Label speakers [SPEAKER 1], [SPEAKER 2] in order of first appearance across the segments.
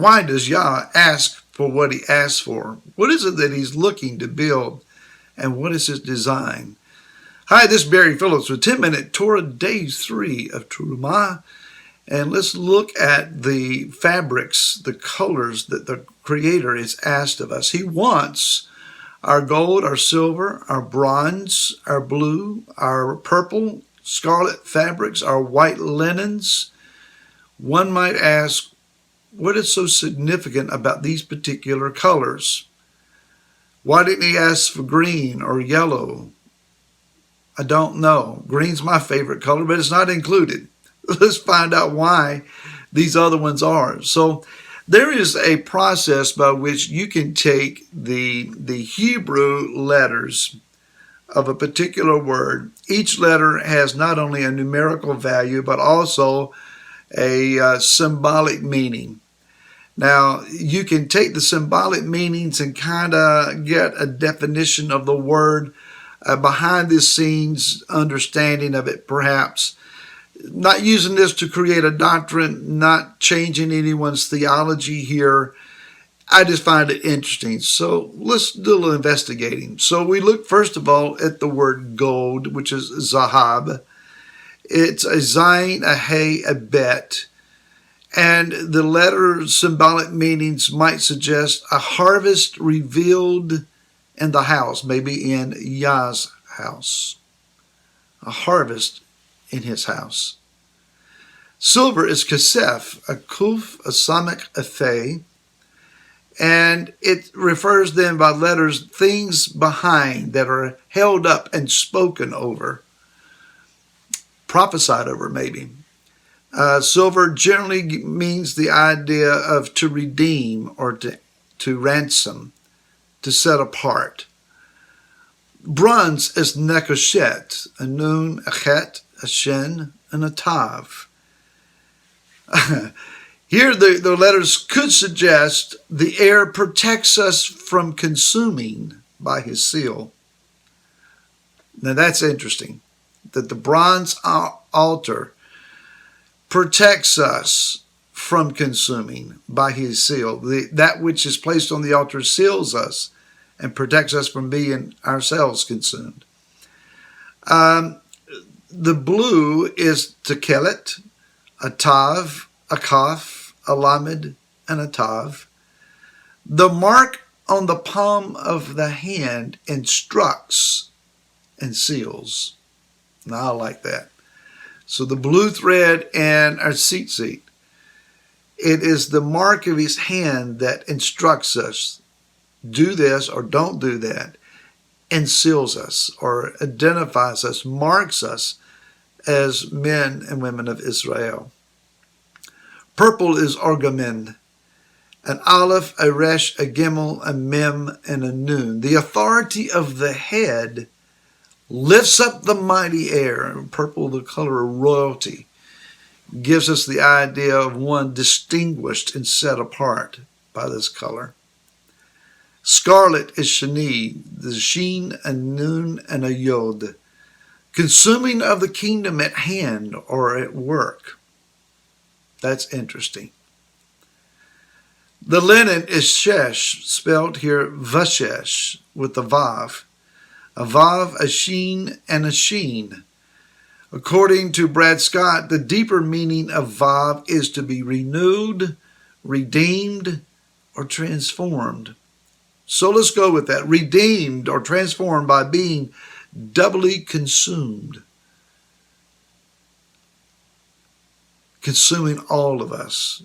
[SPEAKER 1] Why does Yah ask for what he asks for? What is it that he's looking to build? And what is his design? Hi, this is Barry Phillips with 10-Minute Torah, Day 3 of Terumah. And let's look at the fabrics, the colors that the Creator has asked of us. He wants our gold, our silver, our bronze, our blue, our purple, scarlet fabrics, our white linens. One might ask, what is so significant about these particular colors? Why didn't he ask for green or yellow? I don't know. Green's my favorite color, but it's not included. Let's find out why these other ones are. So there is a process by which you can take the Hebrew letters of a particular word. Each letter has not only a numerical value, but also a symbolic meaning. Now, you can take the symbolic meanings and kind of get a definition of the word, behind the scenes understanding of it, perhaps. Not using this to create a doctrine, not changing anyone's theology here. I just find it interesting. So let's do a little investigating. So we look first of all at the word gold, which is zahab. It's a zayin, a hey, a bet. And the letter symbolic meanings might suggest a harvest revealed in the house, maybe in Yah's house. A harvest in his house. Silver is kasef, a kuf, a samek, a fe, and it refers then by letters things behind that are held up and spoken over, prophesied over maybe. Silver generally means the idea of to redeem or to ransom, to set apart. Bronze is nekoshet, a nun, a chet, a shin, and a tav. Here the letters could suggest the air protects us from consuming by his seal. Now that's interesting, that the bronze altar protects us from consuming by his seal. That which is placed on the altar seals us and protects us from being ourselves consumed. The blue is tekelet, a tav, a kaf, a lamed, and a tav. The mark on the palm of the hand instructs and seals. Now I like that. So the blue thread and our tzitzit, it is the mark of his hand that instructs us, do this or don't do that, and seals us or identifies us, marks us as men and women of Israel. Purple is orgamin, an aleph, a resh, a gimel, a mem, and a nun. The authority of the head lifts up the mighty air. Purple, the color of royalty, gives us the idea of one distinguished and set apart by this color. Scarlet is shani, the sheen, a nun, and a yod, consuming of the kingdom at hand or at work. That's interesting. The linen is shesh, spelled here vashesh, with the vav. A vav, a sheen, and a sheen. According to Brad Scott, the deeper meaning of vav is to be renewed, redeemed, or transformed. So let's go with that. Redeemed or transformed by being doubly consumed. Consuming all of us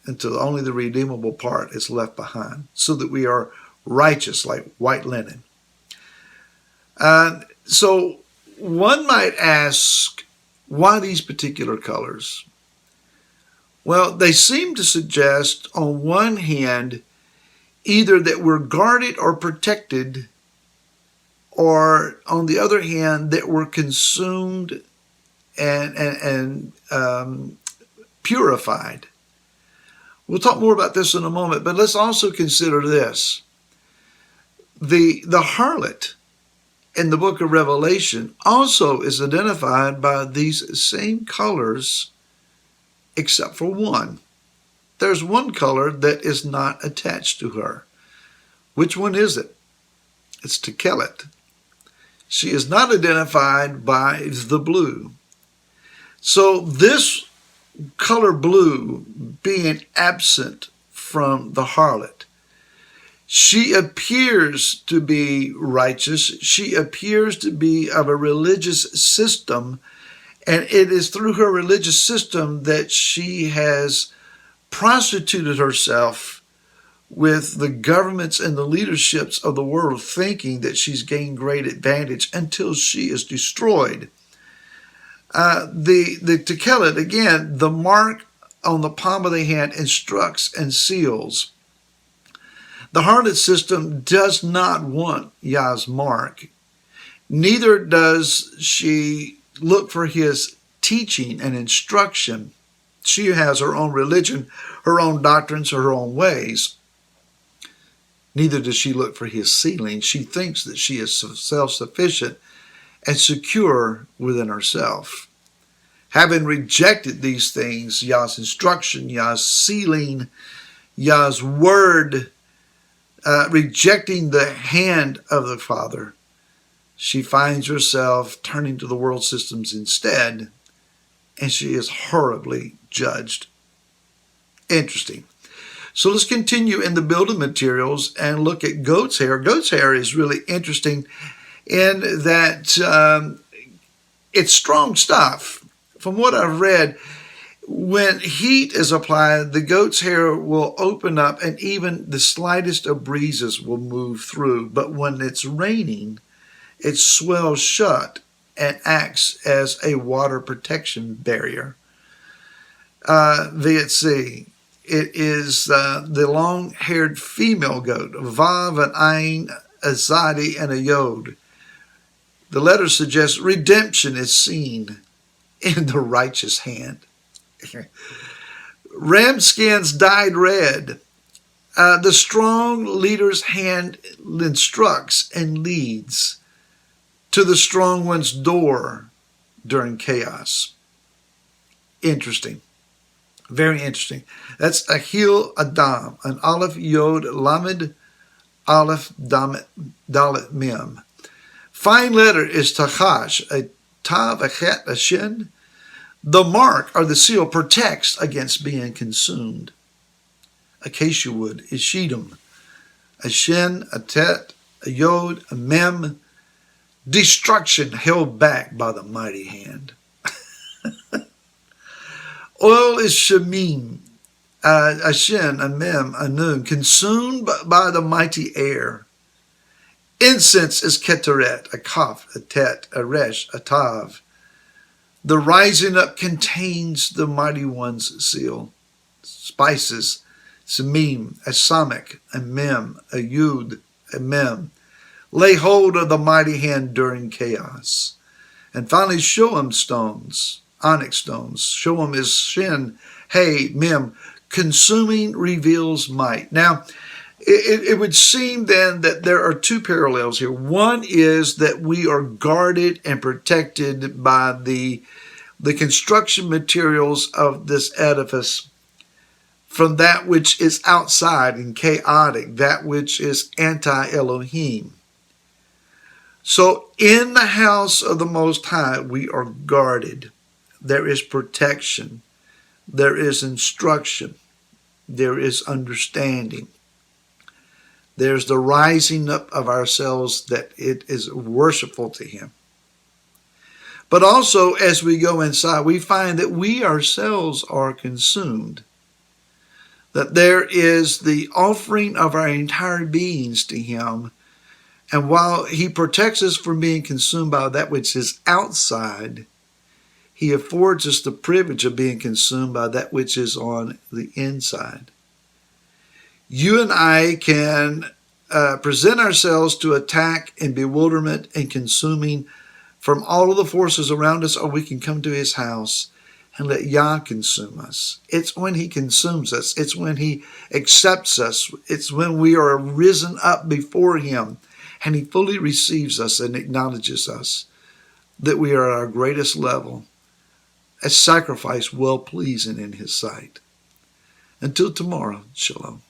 [SPEAKER 1] until only the redeemable part is left behind, so that we are righteous like white linen. So one might ask, why these particular colors? Well, they seem to suggest, on one hand, either that we're guarded or protected, or on the other hand, that we're consumed and purified. We'll talk more about this in a moment, but let's also consider this. The harlot in the book of Revelation also is identified by these same colors, except for one. there's one color that is not attached to her. Which one is it? It's Tekelet. She is not identified by the blue. So this color blue being absent from the harlot, she appears to be righteous. She appears to be of a religious system, and it is through her religious system that she has prostituted herself with the governments and the leaderships of the world, thinking that she's gained great advantage until she is destroyed. The Tekelet, again, the mark on the palm of the hand instructs and seals. The harlot system does not want Yah's mark. Neither does she look for his teaching and instruction. She has her own religion, her own doctrines, her own ways. Neither does she look for his sealing. She thinks that she is self-sufficient and secure within herself. Having rejected these things, Yah's instruction, Yah's sealing, Yah's word, rejecting the hand of the Father, she finds herself turning to the world systems instead, and she is horribly judged. Interesting. So let's continue in the building materials and look at goat's hair. Goat's hair is really interesting in that it's strong stuff. From what I've read, when heat is applied, the goat's hair will open up and even the slightest of breezes will move through. But when it's raining, it swells shut and acts as a water protection barrier. VHC. It is the long-haired female goat, Vav, an Ain, a Zadi, and a Yod. The letter suggests redemption is seen in the righteous hand. Ram skins dyed red. The strong leader's hand instructs and leads to the strong one's door during chaos. Interesting. Very interesting. That's a Hil Adam, an Aleph Yod Lamed Aleph Dalet Mem. Fine letter is Tachash, a Tav, a Chet, a Shin. The mark or the seal protects against being consumed. Acacia wood is Shedem, a Shin, a Tet, a Yod, a Mem. Destruction held back by the mighty hand. Oil is Shemim, a Shin, a Mem, a Nun, consumed by the mighty air. Incense is Keteret, a Kaf, a Tet, a Resh, a Tav. The rising up contains the mighty one's seal. Spices, Samim, a Samek, a Mem, a Yud, a Mem. Lay hold of the mighty hand during chaos. And finally, Shoam stones, onyx stones. Shoam is Shin, Hey, Mem. Consuming reveals might. Now, it would seem then that there are two parallels here. One is that we are guarded and protected by the construction materials of this edifice from that which is outside and chaotic, that which is anti-Elohim. So in the house of the Most High, we are guarded. There is protection. There is instruction. There is understanding. There's the rising up of ourselves that it is worshipful to Him. But also, as we go inside, we find that we ourselves are consumed. That there is the offering of our entire beings to Him. And while He protects us from being consumed by that which is outside, He affords us the privilege of being consumed by that which is on the inside. You and I can present ourselves to attack and bewilderment and consuming from all of the forces around us, or we can come to His house and let Yah consume us. It's when He consumes us. It's when He accepts us. It's when we are risen up before Him and He fully receives us and acknowledges us that we are at our greatest level, a sacrifice well-pleasing in His sight. Until tomorrow, shalom.